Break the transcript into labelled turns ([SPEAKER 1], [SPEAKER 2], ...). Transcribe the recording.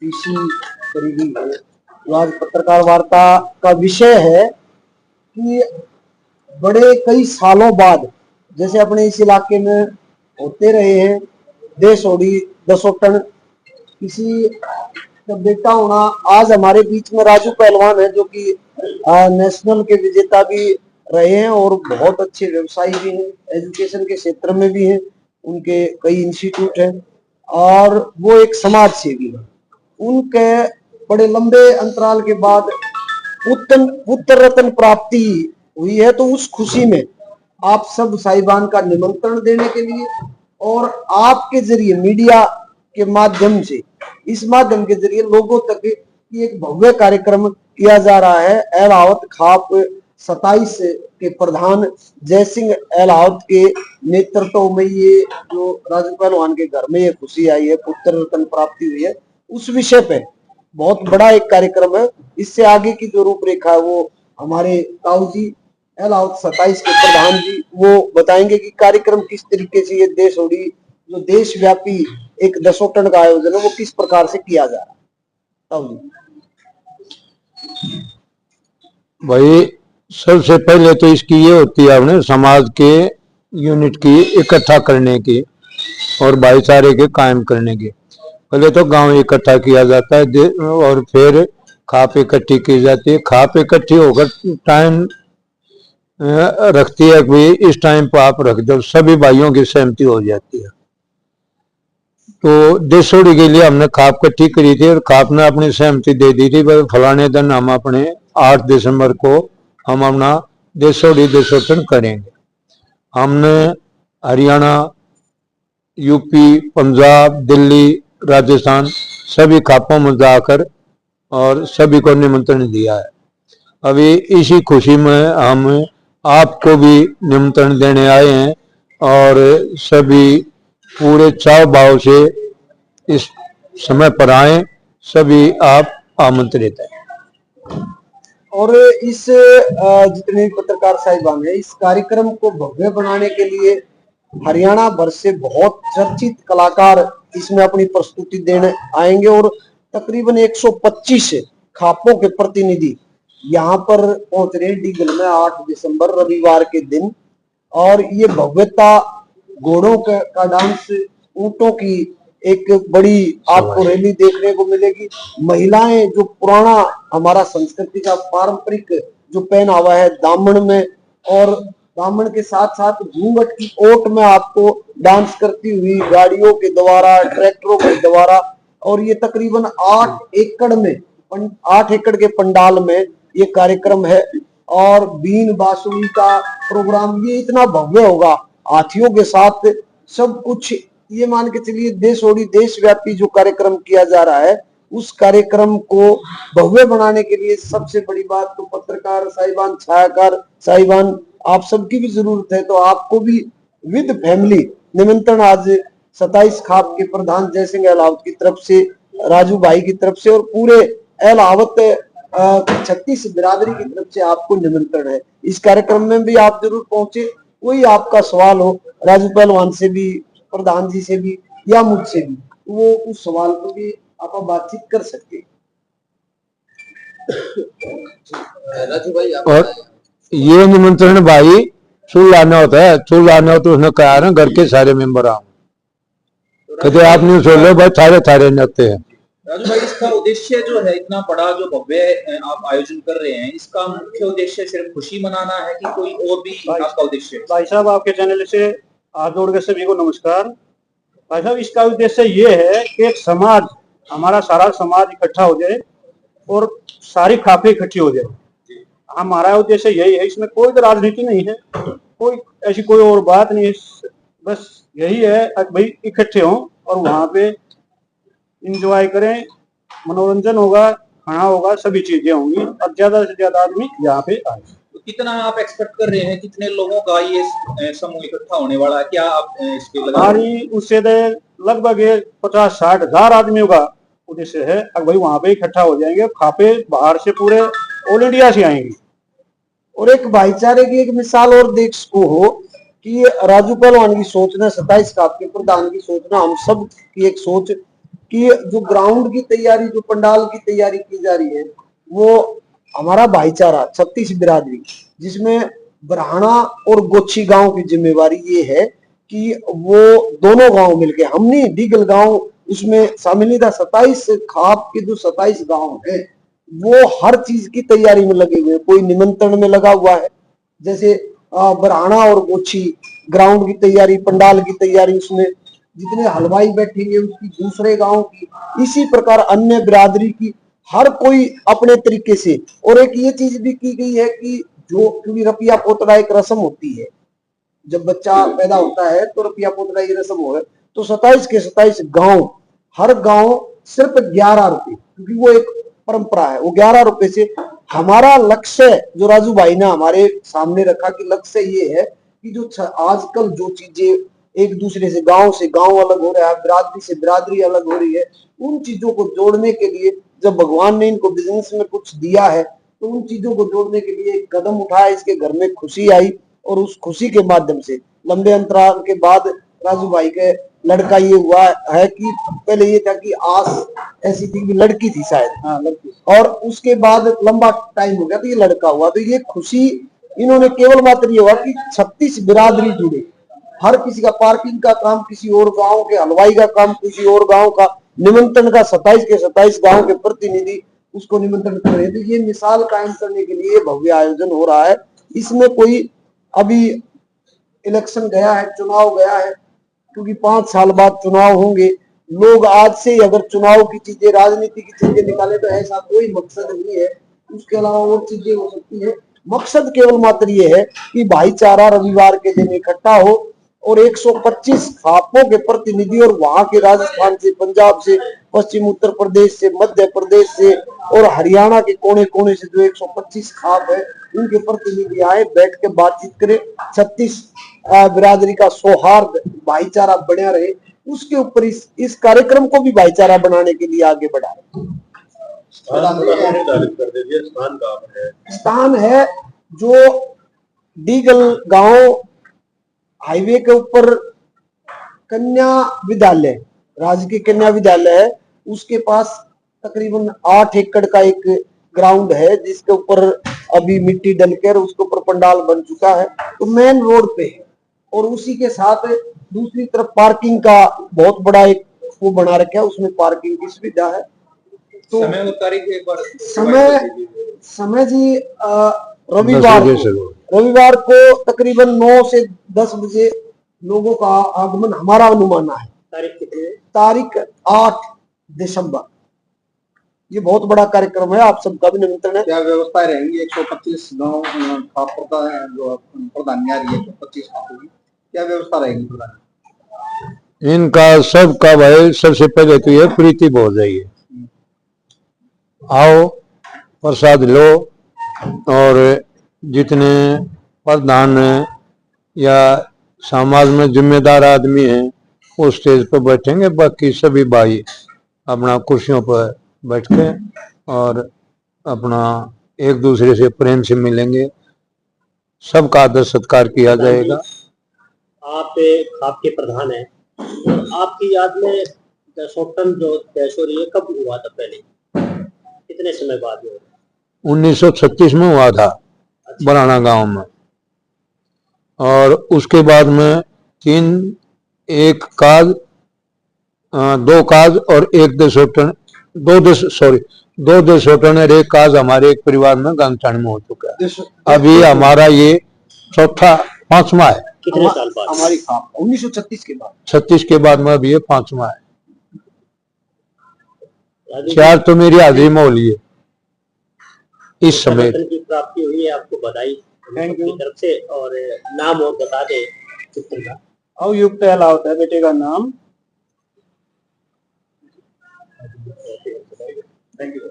[SPEAKER 1] PC करीबी है। तो आज पत्रकार वार्ता का विषय है कि बड़े कई सालों बाद जैसे अपने इस इलाके में होते रहे हैं देश ओडी दसोटन किसी का बेटा होना। आज हमारे बीच में राजू पहलवान है जो कि नेशनल के विजेता भी रहे हैं और बहुत अच्छे व्यवसायी भी हैं, एजुकेशन के क्षेत्र में भी हैं, उनके कई इंस्टीट्यूट हैं और वो एक समाज सेवी है। उनके बड़े लंबे अंतराल के बाद पुत्र रत्न प्राप्ति हुई है, तो उस खुशी में आप सब साहिबान का निमंत्रण देने के लिए और आपके जरिए मीडिया के माध्यम से इस माध्यम के जरिए लोगों तक एक भव्य कार्यक्रम किया जा रहा है। एलावत खाप 27 के प्रधान जयसिंह एलावत के नेतृत्व में ये जो राजू पहलवान के घर में ये खुशी आई है, पुत्र रत्न प्राप्ति हुई है, उस विषय पे बहुत बड़ा एक कार्यक्रम है। इससे आगे की जो रूपरेखा है वो हमारे ताऊ जी एलावत 27 के प्रधान जी वो बताएंगे कि कार्यक्रम किस तरीके से ये देश ओडी जो देशव्यापी एक दसोटन का आयोजन है वो किस प्रकार से किया जा रहा है। ताऊ जी
[SPEAKER 2] भाई, सबसे पहले तो इसकी ये होती है अपने समाज के यूनिट की इकट्ठा करने की और भाईचारे के कायम करने की। पहले तो गांव इकट्ठा किया जाता है और फिर खाप इकट्ठी की जाती है। खाप इकट्ठी होकर टाइम रखती है कि इस टाइम पर आप रख दो, सभी भाइयों की सहमति हो जाती है। तो देशोड़ी के लिए हमने खाप इकट्ठी करी थी और खाप ने अपनी सहमति दे दी थी। फलाने दिन हम अपने 8 दिसंबर को हम अपना देशोड़ी देशोटन करेंगे। हमने हरियाणा, यूपी, पंजाब, दिल्ली, राजस्थान सभी खापों में जाकर और सभी को निमंत्रण दिया है। अभी इसी खुशी में हम आपको भी निमंत्रण देने आए हैं और सभी पूरे चाव भाव से इस समय पर आए। सभी आप आमंत्रित हैं।
[SPEAKER 1] और इस जितने पत्रकार साहिबान है इस कार्यक्रम को भव्य बनाने के लिए हरियाणा भर से बहुत चर्चित कलाकार इसमें अपनी प्रस्तुति देने आएंगे और तकरीबन 125 खापों के प्रतिनिधि यहाँ पर पहुंच रहे हैं डीगल में 8 दिसंबर रविवार के दिन। और ये भव्यता घोड़ों का डांस, ऊंटों की एक बड़ी आपको रैली देखने को मिलेगी। महिलाएं जो पुराना हमारा संस्कृति का पारंपरिक जो पहनावा है दामन में और दामन के साथ साथ घूंघट की ओट में आपको डांस करती हुई गाड़ियों के द्वारा, ट्रैक्टरों के द्वारा। और ये तकरीबन 8 एकड़ के पंडाल में ये कार्यक्रम है और बीन बांसुरी का प्रोग्राम ये इतना भव्य होगा हाथियों के साथ सब कुछ। ये मान के चलिए देश ओडी देशव्यापी जो कार्यक्रम किया जा रहा है उस कार्यक्रम को भव्य बनाने के लिए सबसे बड़ी बात तो पत्रकार साहिबान, छायाकार साहिबान आप सबकी भी जरूरत है। तो आपको भी विद फैमिली निमंत्रण आज 27 खाप के प्रधान जयसिंह एलावत की तरफ से, राजू भाई की तरफ से और पूरे एलावत 36 बिरादरी की तरफ से आपको निमंत्रण है। इस कार्यक्रम में भी आप जरूर पहुंचे। कोई आपका सवाल हो राजू पहलवान से भी, प्रधान जी से भी या मुझसे भी, वो उस सवाल पर भी आप बातचीत कर सकते हैं।
[SPEAKER 2] राजू भाई और ये निमंत्रण भाई चूल लाना होता है, चूल लाना हो तो उसने कहा ना घर के सारे मेंबर आओ, कहते आप नहीं सुन लो भाई, थारे थारे नते हैं।
[SPEAKER 3] राजू भाई, इसका उद्देश्य जो है इतना बड़ा जो भव्य आप आयोजन कर रहे हैं, इसका मुख्य उद्देश्य सिर्फ खुशी मनाना है कि कोई और भी आपका उद्देश्य है?
[SPEAKER 4] भाई साहब, आपके चैनल से हाथ जोड़ के सभी को नमस्कार। भाई साहब, इसका उद्देश्य ये है कि एक समाज, हमारा सारा समाज इकट्ठा हो जाए और सारी खापें इकट्ठी हो जाए। हमारा उद्देश्य यही है, इसमें कोई तो राजनीति नहीं है, कोई ऐसी कोई और बात नहीं है, बस यही है भाई इकट्ठे हों और वहां पे इंजॉय करें, मनोरंजन होगा, खाना होगा, सभी चीजें होंगी और ज्यादा से ज्यादा आदमी यहाँ पे आए।
[SPEAKER 3] तो कितना आप एक्सपेक्ट कर रहे हैं, कितने लोगों का ये समूह इकट्ठा होने वाला है? क्या आप इसके
[SPEAKER 4] हमारी उससे लगभग 50-60 हजार आदमियों का उद्देश्य है। अब भाई वहां पे इकट्ठा हो जाएंगे, खापे बाहर से पूरे ऑल इंडिया से आएंगी।
[SPEAKER 1] और एक भाईचारे की एक मिसाल और देख सको हो कि राजू पहलवान की सोच ने 27 खाप के प्रधान की सोच ने हम सब की एक सोच कि जो ग्राउंड की तैयारी, जो पंडाल की तैयारी की जा रही है, वो हमारा भाईचारा छत्तीस बिरादरी, जिसमें बरहाना और गोच्छी गांव की जिम्मेवारी ये है कि वो दोनों गांव मिलके, हमने डीगल गांव उसमें शामिल नहीं था। 27 खाप के जो 27 गांव है वो हर चीज की तैयारी में लगे हुए, कोई निमंत्रण में लगा हुआ है, जैसे बरहाना और गोच्छी ग्राउंड की तैयारी, पंडाल की तैयारी, उसमें जितने हलवाई बैठेंगे उसकी, दूसरे गांव की, इसी प्रकार अन्य बिरादरी की, हर कोई अपने तरीके से। और एक ये चीज भी की गई है कि जो, क्योंकि रपिया पोतड़ा एक रस्म होती है, जब बच्चा पैदा होता है तो रपिया पोतड़ा ये रस्म हो है, तो 27 के 27 गांव, हर गांव सिर्फ 11 रुपए, क्योंकि वो एक परंपरा है, वो 11 रुपए से। हमारा लक्ष्य जो राजू भाई ने हमारे सामने रखा कि लक्ष्य ये है कि जो आजकल जो चीजें एक दूसरे से गांव अलग हो रहा है, बिरादरी से बिरादरी अलग हो रही है, उन चीजों को जोड़ने के लिए जब भगवान ने इनको बिजनेस में कुछ दिया है तो उन चीजों को जोड़ने के लिए एक कदम उठाया, इसके घर में खुशी आई और उस खुशी के माध्यम से लंबे अंतराल के बाद राजू भाई के लड़का ये हुआ है कि पहले ये था कि आस ऐसी थी कि लड़की थी शायद, हाँ लड़की, और उसके बाद लंबा टाइम हो गया तो ये लड़का हुआ। तो ये खुशी इन्होंने केवल मात्र ये हुआ कि 36 बिरादरी जुड़े, हर किसी का पार्किंग का काम किसी और गांव के, हलवाई का काम किसी और गांव का, निमंत्रण का 27 के 27 गांव के प्रतिनिधि उसको निमंत्रण कर रहे हैं। तो ये मिसाल कायम करने के लिए भव्य आयोजन हो रहा है। इसमें कोई अभी इलेक्शन गया है, चुनाव गया है, क्योंकि 5 साल बाद चुनाव होंगे, लोग आज से ही अगर चुनाव की चीजें, राजनीति की चीजें निकाले तो ऐसा कोई मकसद नहीं है, उसके अलावा और चीजें हो सकती है। मकसद केवल मात्र ये है कि भाईचारा रविवार के दिन इकट्ठा हो और 125 खापों के प्रतिनिधि, और वहां के राजस्थान से, पंजाब से, पश्चिम उत्तर प्रदेश से, मध्य प्रदेश से और हरियाणा के कोने कोने से जो 125 खाप है उनके प्रतिनिधि आए, बैठ के बातचीत करें, 36 बिरादरी का सौहार्द भाईचारा बना रहे, उसके ऊपर इस कार्यक्रम को भी भाईचारा बनाने के लिए आगे बढ़ा रहे। स्थान है जो डीगल गांव हाईवे के ऊपर कन्या विद्यालय, राजकीय कन्या विद्यालय है, उसके पास तकरीबन 8 एकड़ का एक ग्राउंड है जिसके ऊपर अभी मिट्टी डलकर उसके ऊपर पंडाल बन चुका है, तो मेन रोड पे है। और उसी के साथ दूसरी तरफ पार्किंग का बहुत बड़ा एक वो बना रखा है, उसमें पार्किंग की सुविधा है। तो
[SPEAKER 3] समय और तारीख एक बार
[SPEAKER 1] समय जी रविवार को तकरीबन 9 से 10 बजे लोगों का आगमन हमारा अनुमान है। तारीख कितनी है? तारीख 8 दिसंबर। ये बहुत बड़ा कार्यक्रम है, आप सबका भी निमंत्रण है।
[SPEAKER 5] क्या व्यवस्था रहेंगी? 125 गाँव खाप पड़ता है, जो प्रधान आ रही है 125 खापों की, क्या व्यवस्था रहेगी प्रधान?
[SPEAKER 2] इनका सबका भाई सबसे पहले तो ये प्रीति बहुत जाइए, आओ प्रसाद लो, और जितने प्रधान या समाज में जिम्मेदार आदमी हैं वो स्टेज पर बैठेंगे, बाकी सभी भाई अपना कुर्सियों पर बैठ के और अपना एक दूसरे से प्रेम से मिलेंगे, सबका आदर सत्कार किया जाएगा।
[SPEAKER 6] आप आपके प्रधान हैं, आपकी याद में दशोत्तम जो तय हो रही है कब हुआ था? पहले कितने समय बाद हुआ?
[SPEAKER 2] 1936 में हुआ था बराना गांव में, और उसके बाद में 2 काज और 1 देशोत्तम, 2 देशोत्तम और 1 काज हमारे एक परिवार में गांगटाण में हो चुका है। अभी हमारा ये 5वां है।
[SPEAKER 6] कितने साल बाद?
[SPEAKER 1] हमारी खाप 1936 के बाद,
[SPEAKER 2] 36 के बाद में अभी ये 5वां है। 4 तो मेरी हाजिरी में होली है इस समय।
[SPEAKER 6] की प्राप्ति हुई है, आपको बधाई की तरफ से। और नाम और बता दे चित्र का।
[SPEAKER 4] अवयुक्त होता है बेटे का नाम।
[SPEAKER 5] Thank you.